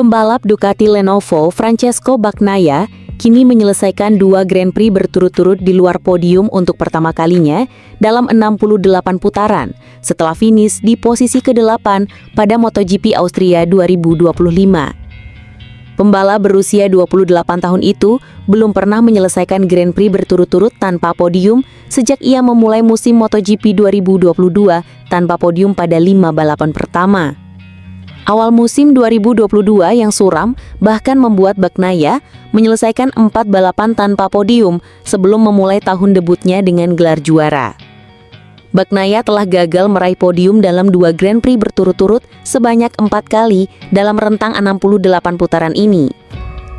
Pembalap Ducati Lenovo Francesco Bagnaia kini menyelesaikan 2 Grand Prix berturut-turut di luar podium untuk pertama kalinya dalam 68 putaran setelah finish di posisi ke-8 pada MotoGP Austria 2025. Pembalap berusia 28 tahun itu belum pernah menyelesaikan Grand Prix berturut-turut tanpa podium sejak ia memulai musim MotoGP 2022 tanpa podium pada 5 balapan pertama. Awal musim 2022 yang suram bahkan membuat Bagnaia menyelesaikan 4 balapan tanpa podium sebelum memulai tahun debutnya dengan gelar juara. Bagnaia telah gagal meraih podium dalam 2 Grand Prix berturut-turut sebanyak 4 kali dalam rentang 68 putaran ini.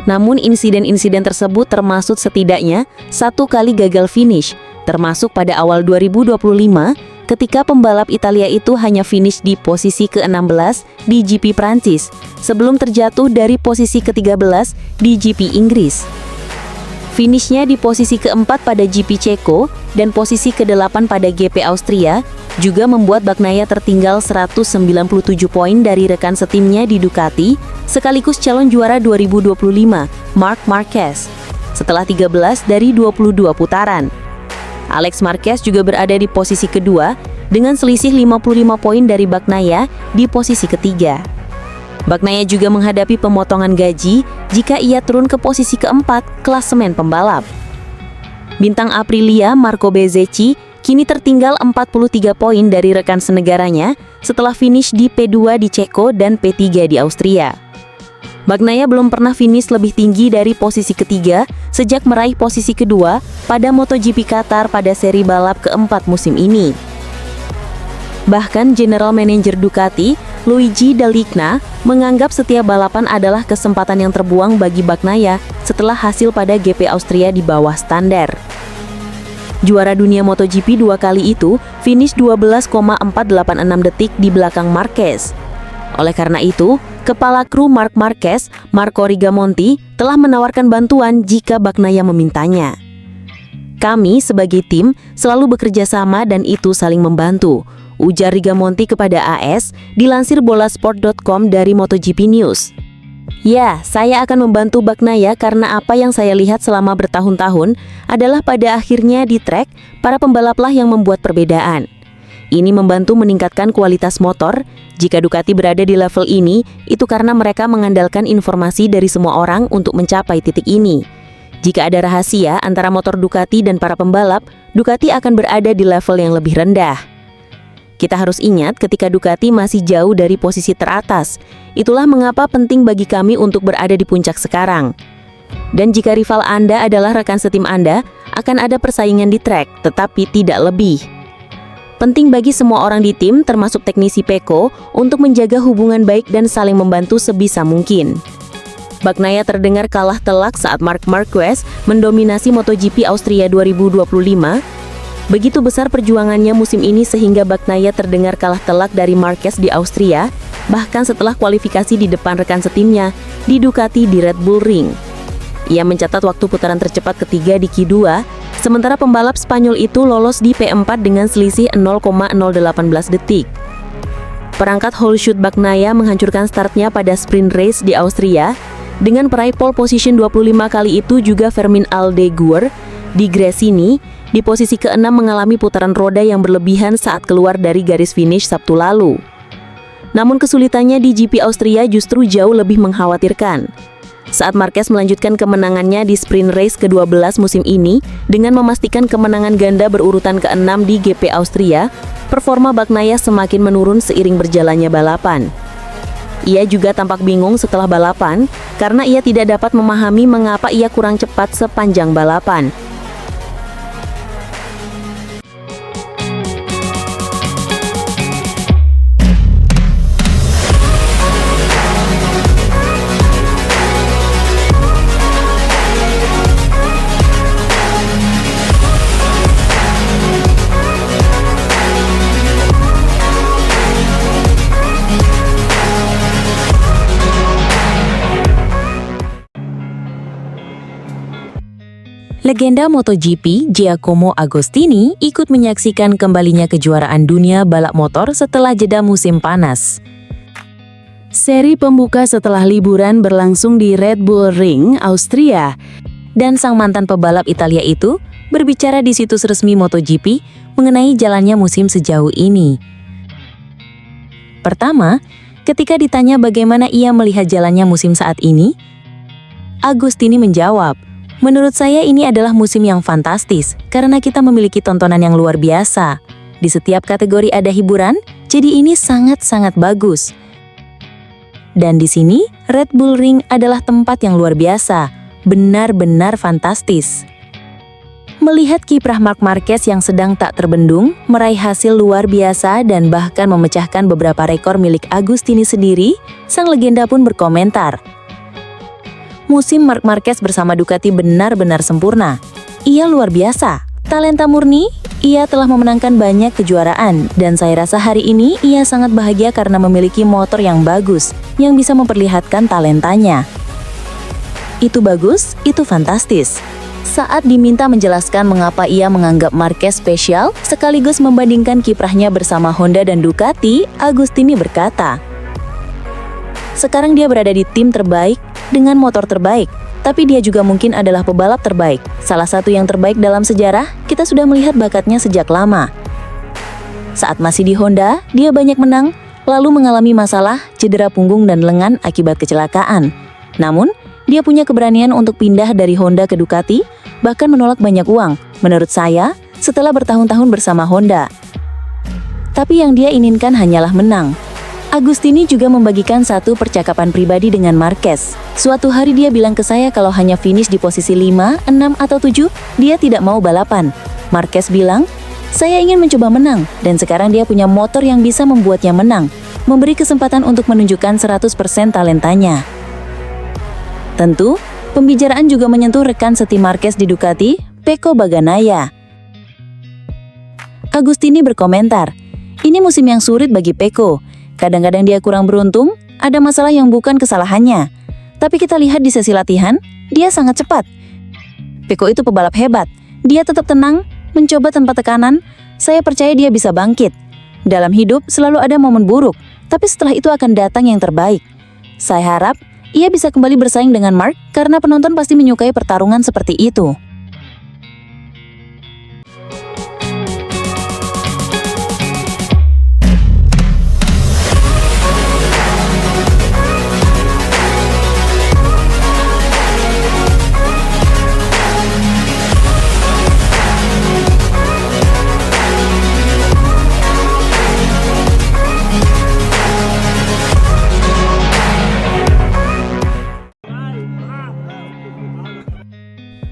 Namun insiden-insiden tersebut termasuk setidaknya 1 kali gagal finish, termasuk pada awal 2025 ketika pembalap Italia itu hanya finish di posisi ke-16 di GP Prancis sebelum terjatuh dari posisi ke-13 di GP Inggris. Finishnya di posisi ke-4 pada GP Ceko dan posisi ke-8 pada GP Austria juga membuat Bagnaia tertinggal 197 poin dari rekan setimnya di Ducati sekaligus calon juara 2025, Marc Marquez, setelah 13 dari 22 putaran. Alex Marquez juga berada di posisi kedua dengan selisih 55 poin dari Bagnaia di posisi ketiga. Bagnaia juga menghadapi pemotongan gaji jika ia turun ke posisi keempat klasemen pembalap. Bintang Aprilia Marco Bezzecchi kini tertinggal 43 poin dari rekan senegaranya setelah finish di P2 di Ceko dan P3 di Austria. Bagnaia belum pernah finish lebih tinggi dari posisi ketiga sejak meraih posisi kedua pada MotoGP Qatar pada seri balap keempat musim ini. Bahkan General Manager Ducati, Luigi Dall'Igna, menganggap setiap balapan adalah kesempatan yang terbuang bagi Bagnaia setelah hasil pada GP Austria di bawah standar. Juara dunia MotoGP 2 kali itu finish 12,486 detik di belakang Marquez. Oleh karena itu, Kepala kru Marc Marquez, Marco Rigamonti, telah menawarkan bantuan jika Bagnaia memintanya. Kami sebagai tim selalu bekerja sama dan itu saling membantu, ujar Rigamonti kepada AS, dilansir bolasport.com dari MotoGP News. Ya, saya akan membantu Bagnaia karena apa yang saya lihat selama bertahun-tahun adalah pada akhirnya di trek, para pembalaplah yang membuat perbedaan. Ini membantu meningkatkan kualitas motor. Jika Ducati berada di level ini, itu karena mereka mengandalkan informasi dari semua orang untuk mencapai titik ini. Jika ada rahasia antara motor Ducati dan para pembalap, Ducati akan berada di level yang lebih rendah. Kita harus ingat ketika Ducati masih jauh dari posisi teratas. Itulah mengapa penting bagi kami untuk berada di puncak sekarang. Dan jika rival Anda adalah rekan setim Anda, akan ada persaingan di trek, tetapi tidak lebih. Penting bagi semua orang di tim, termasuk teknisi Pecco, untuk menjaga hubungan baik dan saling membantu sebisa mungkin. Bagnaia terdengar kalah telak saat Marc Marquez mendominasi MotoGP Austria 2025. Begitu besar perjuangannya musim ini sehingga Bagnaia terdengar kalah telak dari Marquez di Austria, bahkan setelah kualifikasi di depan rekan setimnya di Ducati di Red Bull Ring. Ia mencatat waktu putaran tercepat ketiga di Q2, sementara pembalap Spanyol itu lolos di P4 dengan selisih 0,018 detik. Perangkat whole shoot Bagnaia menghancurkan startnya pada sprint race di Austria. Dengan peraih pole position 25 kali itu juga Fermin Aldeguer di Gresini di posisi ke-6 mengalami putaran roda yang berlebihan saat keluar dari garis finish Sabtu lalu. Namun kesulitannya di GP Austria justru jauh lebih mengkhawatirkan. Saat Marquez melanjutkan kemenangannya di sprint race ke-12 musim ini dengan memastikan kemenangan ganda berurutan ke-6 di GP Austria, performa Bagnaia semakin menurun seiring berjalannya balapan. Ia juga tampak bingung setelah balapan karena ia tidak dapat memahami mengapa ia kurang cepat sepanjang balapan. Legenda MotoGP Giacomo Agostini ikut menyaksikan kembalinya kejuaraan dunia balap motor setelah jeda musim panas. Seri pembuka setelah liburan berlangsung di Red Bull Ring, Austria. Dan sang mantan pebalap Italia itu berbicara di situs resmi MotoGP mengenai jalannya musim sejauh ini. Pertama, ketika ditanya bagaimana ia melihat jalannya musim saat ini, Agostini menjawab, "Menurut saya ini adalah musim yang fantastis karena kita memiliki tontonan yang luar biasa. Di setiap kategori ada hiburan, jadi ini sangat-sangat bagus. Dan di sini, Red Bull Ring adalah tempat yang luar biasa, benar-benar fantastis." Melihat kiprah Marc Marquez yang sedang tak terbendung, meraih hasil luar biasa dan bahkan memecahkan beberapa rekor milik Agostini sendiri, sang legenda pun berkomentar, "Musim Marc Marquez bersama Ducati benar-benar sempurna. Ia luar biasa, talenta murni, ia telah memenangkan banyak kejuaraan, dan saya rasa hari ini ia sangat bahagia karena memiliki motor yang bagus, yang bisa memperlihatkan talentanya. Itu bagus, itu fantastis." Saat diminta menjelaskan mengapa ia menganggap Marquez spesial, sekaligus membandingkan kiprahnya bersama Honda dan Ducati, Agostini berkata, "Sekarang dia berada di tim terbaik dengan motor terbaik, tapi dia juga mungkin adalah pebalap terbaik. Salah satu yang terbaik dalam sejarah, kita sudah melihat bakatnya sejak lama. Saat masih di Honda, dia banyak menang, lalu mengalami masalah, cedera punggung dan lengan akibat kecelakaan. Namun, dia punya keberanian untuk pindah dari Honda ke Ducati, bahkan menolak banyak uang, menurut saya, setelah bertahun-tahun bersama Honda. Tapi yang dia inginkan hanyalah menang." Agostini juga membagikan satu percakapan pribadi dengan Marquez. "Suatu hari dia bilang ke saya kalau hanya finish di posisi 5, 6, atau 7, dia tidak mau balapan. Marquez bilang, saya ingin mencoba menang, dan sekarang dia punya motor yang bisa membuatnya menang, memberi kesempatan untuk menunjukkan 100% talentanya." Tentu, pembicaraan juga menyentuh rekan setim Marquez di Ducati, Pecco Bagnaia. Agostini berkomentar, "Ini musim yang sulit bagi Pecco. Kadang-kadang dia kurang beruntung, ada masalah yang bukan kesalahannya. Tapi kita lihat di sesi latihan, dia sangat cepat. Pecco itu pebalap hebat. Dia tetap tenang, mencoba tanpa tekanan. Saya percaya dia bisa bangkit. Dalam hidup selalu ada momen buruk, tapi setelah itu akan datang yang terbaik. Saya harap ia bisa kembali bersaing dengan Marc karena penonton pasti menyukai pertarungan seperti itu."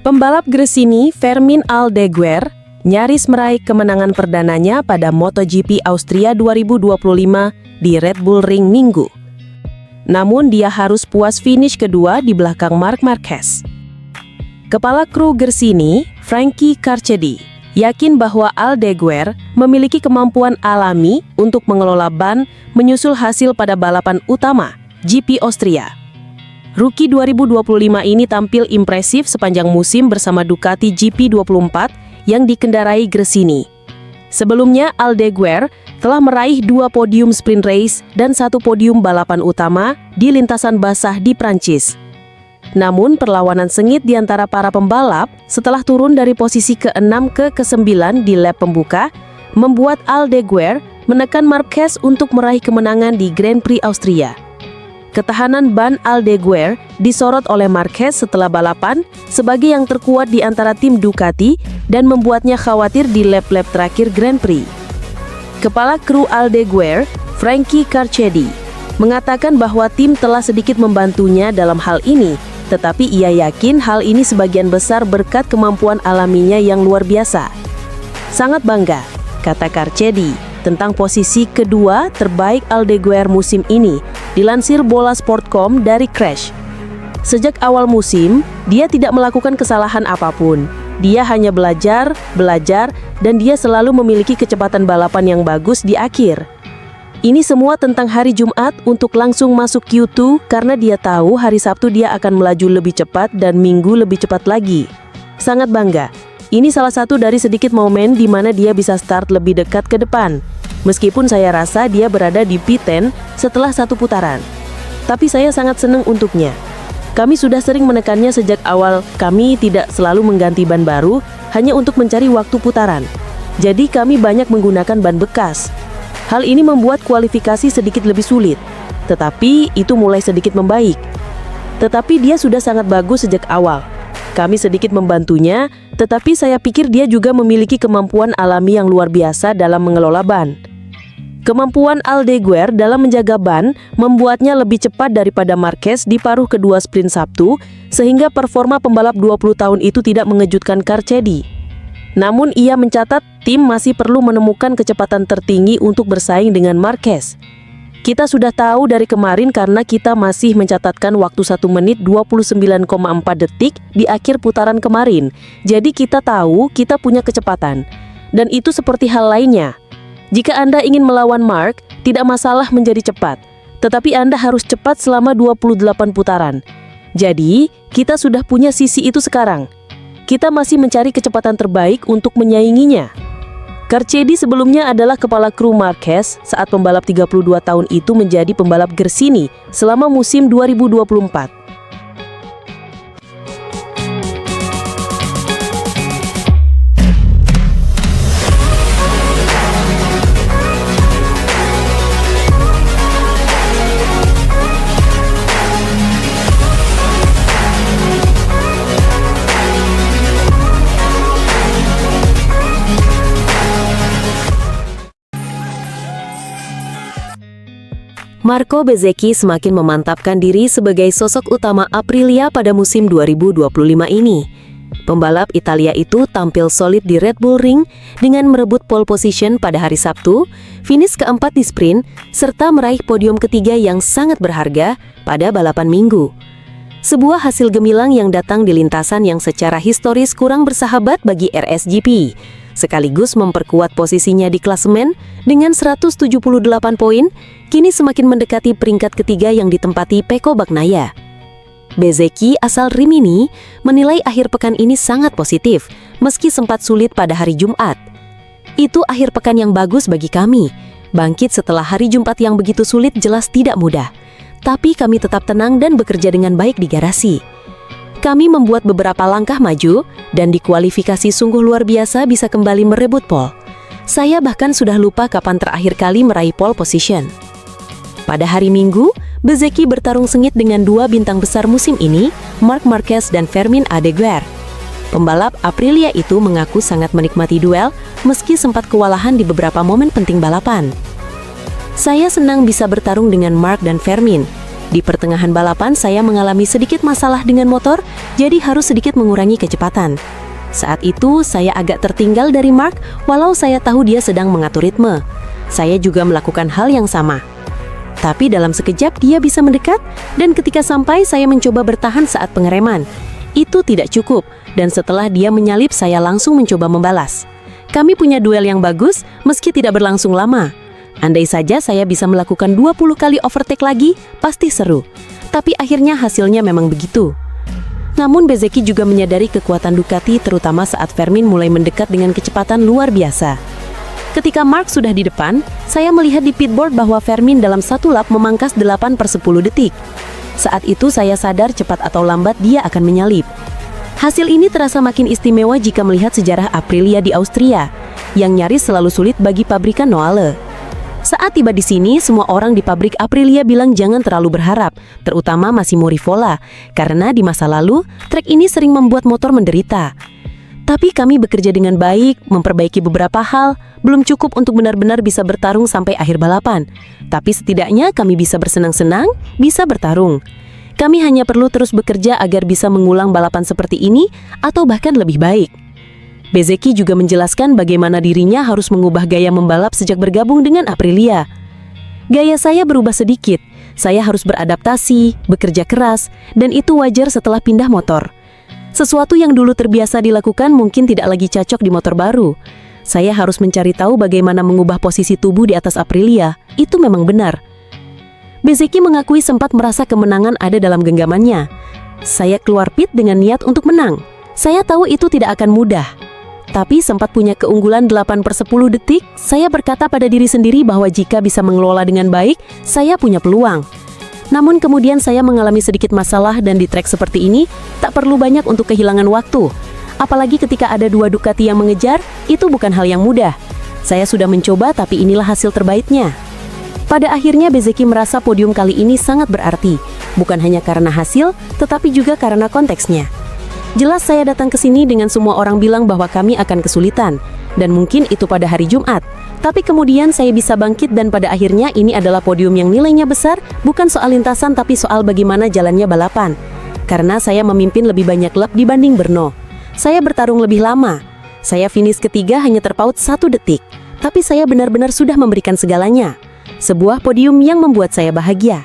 Pembalap Gresini Fermin Aldeguer nyaris meraih kemenangan perdananya pada MotoGP Austria 2025 di Red Bull Ring Minggu. Namun dia harus puas finish kedua di belakang Marc Marquez. Kepala kru Gresini, Frankie Carchedi, yakin bahwa Aldeguer memiliki kemampuan alami untuk mengelola ban menyusul hasil pada balapan utama GP Austria. Rookie 2025 ini tampil impresif sepanjang musim bersama Ducati GP24 yang dikendarai Gresini. Sebelumnya, Aldeguer telah meraih 2 podium sprint race dan 1 podium balapan utama di lintasan basah di Prancis. Namun, perlawanan sengit di antara para pembalap setelah turun dari posisi ke-6 ke ke-9 di lap pembuka membuat Aldeguer menekan Marquez untuk meraih kemenangan di Grand Prix Austria. Ketahanan ban Aldeguer disorot oleh Marquez setelah balapan sebagai yang terkuat di antara tim Ducati dan membuatnya khawatir di lap-lap terakhir Grand Prix. Kepala kru Aldeguer, Frankie Carchedi, mengatakan bahwa tim telah sedikit membantunya dalam hal ini, tetapi ia yakin hal ini sebagian besar berkat kemampuan alaminya yang luar biasa. "Sangat bangga," kata Carchedi, tentang posisi kedua terbaik Aldeguer musim ini, dilansir Bolasport.com dari Crash. Sejak awal musim, dia tidak melakukan kesalahan apapun. Dia hanya belajar, dan dia selalu memiliki kecepatan balapan yang bagus di akhir. Ini semua tentang hari Jumat untuk langsung masuk Q2 karena dia tahu hari Sabtu dia akan melaju lebih cepat dan Minggu lebih cepat lagi. Sangat bangga. Ini salah satu dari sedikit momen di mana dia bisa start lebih dekat ke depan. Meskipun saya rasa dia berada di P10 setelah 1 putaran. Tapi saya sangat senang untuknya. Kami sudah sering menekannya sejak awal, kami tidak selalu mengganti ban baru hanya untuk mencari waktu putaran. Jadi kami banyak menggunakan ban bekas. Hal ini membuat kualifikasi sedikit lebih sulit, tetapi itu mulai sedikit membaik. Tetapi dia sudah sangat bagus sejak awal. Kami sedikit membantunya, tetapi saya pikir dia juga memiliki kemampuan alami yang luar biasa dalam mengelola ban. Kemampuan Aldeguer dalam menjaga ban membuatnya lebih cepat daripada Marquez di paruh kedua sprint Sabtu, sehingga performa pembalap 20 tahun itu tidak mengejutkan Carchedi. Namun ia mencatat tim masih perlu menemukan kecepatan tertinggi untuk bersaing dengan Marquez. Kita sudah tahu dari kemarin karena kita masih mencatatkan waktu 1 menit 29,4 detik di akhir putaran kemarin. Jadi kita tahu kita punya kecepatan. Dan itu seperti hal lainnya. Jika Anda ingin melawan Mark, tidak masalah menjadi cepat. Tetapi Anda harus cepat selama 28 putaran. Jadi, kita sudah punya sisi itu sekarang. Kita masih mencari kecepatan terbaik untuk menyainginya. Carchedi sebelumnya adalah kepala kru Marquez saat pembalap 32 tahun itu menjadi pembalap Gresini selama musim 2024. Marco Bezzecchi semakin memantapkan diri sebagai sosok utama Aprilia pada musim 2025 ini. Pembalap Italia itu tampil solid di Red Bull Ring dengan merebut pole position pada hari Sabtu, finish keempat di sprint, serta meraih podium ketiga yang sangat berharga pada balapan Minggu. Sebuah hasil gemilang yang datang di lintasan yang secara historis kurang bersahabat bagi RSGP, sekaligus memperkuat posisinya di klasemen dengan 178 poin, kini semakin mendekati peringkat ketiga yang ditempati Pecco Bagnaia. Bezzecchi asal Rimini menilai akhir pekan ini sangat positif, meski sempat sulit pada hari Jumat. Itu akhir pekan yang bagus bagi kami. Bangkit setelah hari Jumat yang begitu sulit jelas tidak mudah. Tapi kami tetap tenang dan bekerja dengan baik di garasi. Kami membuat beberapa langkah maju, dan di kualifikasi sungguh luar biasa bisa kembali merebut pole. Saya bahkan sudah lupa kapan terakhir kali meraih pole position. Pada hari Minggu, Bezzecchi bertarung sengit dengan dua bintang besar musim ini, Marc Marquez dan Fermín Aldeguer. Pembalap Aprilia itu mengaku sangat menikmati duel, meski sempat kewalahan di beberapa momen penting balapan. Saya senang bisa bertarung dengan Marc dan Fermín. Di pertengahan balapan saya mengalami sedikit masalah dengan motor, jadi harus sedikit mengurangi kecepatan. Saat itu saya agak tertinggal dari Marc, walau saya tahu dia sedang mengatur ritme. Saya juga melakukan hal yang sama. Tapi dalam sekejap dia bisa mendekat, dan ketika sampai saya mencoba bertahan saat pengereman. Itu tidak cukup, dan setelah dia menyalip saya langsung mencoba membalas. Kami punya duel yang bagus, meski tidak berlangsung lama. Andai saja saya bisa melakukan 20 kali overtake lagi, pasti seru. Tapi akhirnya hasilnya memang begitu. Namun Bezzecchi juga menyadari kekuatan Ducati terutama saat Fermín mulai mendekat dengan kecepatan luar biasa. Ketika Marc sudah di depan, saya melihat di pitboard bahwa Fermín dalam satu lap memangkas 8/10 detik. Saat itu saya sadar cepat atau lambat dia akan menyalip. Hasil ini terasa makin istimewa jika melihat sejarah Aprilia di Austria, yang nyaris selalu sulit bagi pabrikan Noale. Saat tiba di sini, semua orang di pabrik Aprilia bilang jangan terlalu berharap, terutama Massimo Rivola, karena di masa lalu, trek ini sering membuat motor menderita. Tapi kami bekerja dengan baik, memperbaiki beberapa hal, belum cukup untuk benar-benar bisa bertarung sampai akhir balapan. Tapi setidaknya kami bisa bersenang-senang, bisa bertarung. Kami hanya perlu terus bekerja agar bisa mengulang balapan seperti ini, atau bahkan lebih baik. Bezzecchi juga menjelaskan bagaimana dirinya harus mengubah gaya membalap sejak bergabung dengan Aprilia. Gaya saya berubah sedikit, saya harus beradaptasi, bekerja keras, dan itu wajar setelah pindah motor. Sesuatu yang dulu terbiasa dilakukan mungkin tidak lagi cocok di motor baru. Saya harus mencari tahu bagaimana mengubah posisi tubuh di atas Aprilia. Itu memang benar. Bezzecchi mengakui sempat merasa kemenangan ada dalam genggamannya. Saya keluar pit dengan niat untuk menang. Saya tahu itu tidak akan mudah. Tapi sempat punya keunggulan 8/10 detik, saya berkata pada diri sendiri bahwa jika bisa mengelola dengan baik, saya punya peluang. Namun kemudian saya mengalami sedikit masalah dan di trek seperti ini, tak perlu banyak untuk kehilangan waktu. Apalagi ketika ada 2 Ducati yang mengejar, itu bukan hal yang mudah. Saya sudah mencoba tapi inilah hasil terbaiknya. Pada akhirnya Bezzecchi merasa podium kali ini sangat berarti. Bukan hanya karena hasil, tetapi juga karena konteksnya. Jelas saya datang ke sini dengan semua orang bilang bahwa kami akan kesulitan. Dan mungkin itu pada hari Jumat. Tapi kemudian saya bisa bangkit dan pada akhirnya ini adalah podium yang nilainya besar, bukan soal lintasan tapi soal bagaimana jalannya balapan. Karena saya memimpin lebih banyak lap dibanding Brno. Saya bertarung lebih lama. Saya finish ketiga hanya terpaut 1 detik. Tapi saya benar-benar sudah memberikan segalanya. Sebuah podium yang membuat saya bahagia.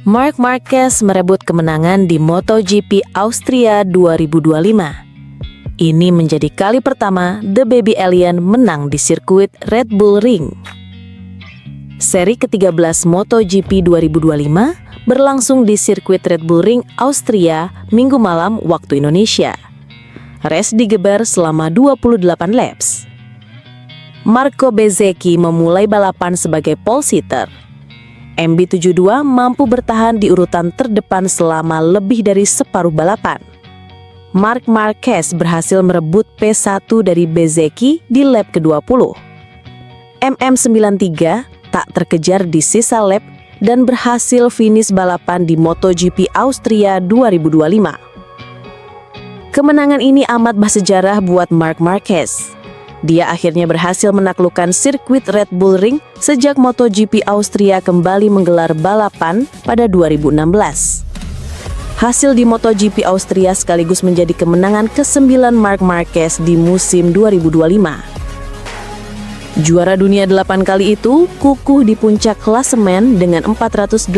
Marc Marquez merebut kemenangan di MotoGP Austria 2025. Ini menjadi kali pertama The Baby Alien menang di sirkuit Red Bull Ring. Seri ke-13 MotoGP 2025 berlangsung di sirkuit Red Bull Ring, Austria, Minggu malam waktu Indonesia. Race digelar selama 28 laps. Marco Bezzecchi memulai balapan sebagai pole sitter. MB72 mampu bertahan di urutan terdepan selama lebih dari separuh balapan. Marc Marquez berhasil merebut P1 dari Bezzecchi di lap ke-20. MM93 tak terkejar di sisa lap dan berhasil finish balapan di MotoGP Austria 2025. Kemenangan ini amat bersejarah buat Marc Marquez. Dia akhirnya berhasil menaklukkan sirkuit Red Bull Ring sejak MotoGP Austria kembali menggelar balapan pada 2016. Hasil di MotoGP Austria sekaligus menjadi kemenangan ke-9 Marc Marquez di musim 2025. Juara dunia 8 kali itu kukuh di puncak klasemen dengan 418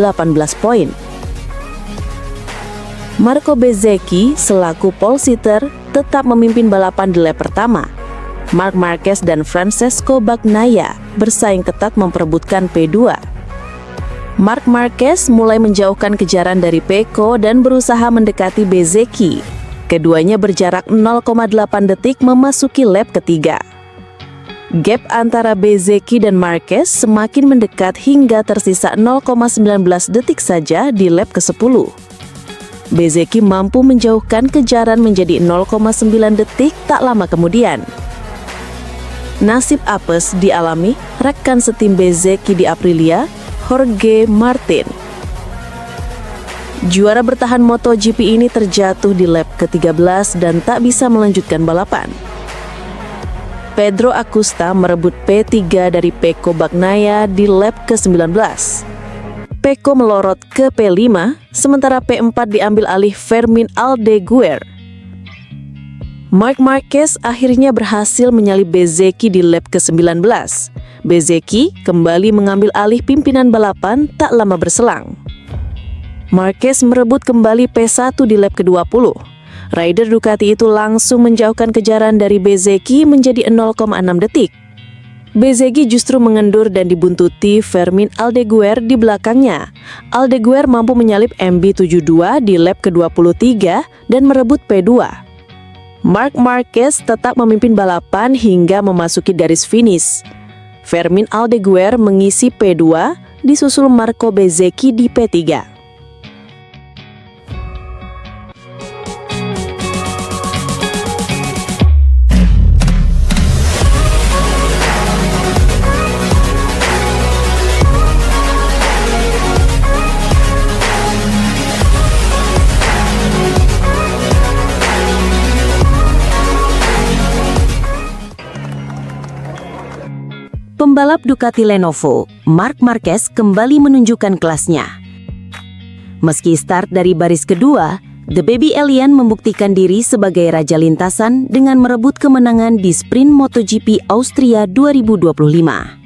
poin. Marco Bezzecchi selaku pole sitter tetap memimpin balapan di lap pertama. Marc Marquez dan Francesco Bagnaia bersaing ketat memperebutkan P2. Marc Marquez mulai menjauhkan kejaran dari Pecco dan berusaha mendekati Bezzecchi. Keduanya berjarak 0,8 detik memasuki lap ketiga. Gap antara Bezzecchi dan Marquez semakin mendekat hingga tersisa 0,19 detik saja di lap ke-10. Bezzecchi mampu menjauhkan kejaran menjadi 0,9 detik tak lama kemudian. Nasib apes dialami rekan setim Bezzecchi di Aprilia, Jorge Martin. Juara bertahan MotoGP ini terjatuh di lap ke-13 dan tak bisa melanjutkan balapan. Pedro Acosta merebut P3 dari Pecco Bagnaia di lap ke-19. Pecco melorot ke P5, sementara P4 diambil alih Fermin Aldeguer. Marc Marquez akhirnya berhasil menyalip Bezzecchi di lap ke-19. Bezzecchi kembali mengambil alih pimpinan balapan tak lama berselang. Marquez merebut kembali P1 di lap ke-20. Rider Ducati itu langsung menjauhkan kejaran dari Bezzecchi menjadi 0,6 detik. Bezzecchi justru mengendur dan dibuntuti Fermin Aldeguer di belakangnya. Aldeguer mampu menyalip MB72 di lap ke-23 dan merebut P2. Marc Marquez tetap memimpin balapan hingga memasuki garis finish. Fermin Aldeguer mengisi P2, disusul Marco Bezzecchi di P3. Pembalap Ducati Lenovo, Marc Marquez kembali menunjukkan kelasnya. Meski start dari baris kedua, The Baby Alien membuktikan diri sebagai raja lintasan dengan merebut kemenangan di sprint MotoGP Austria 2025.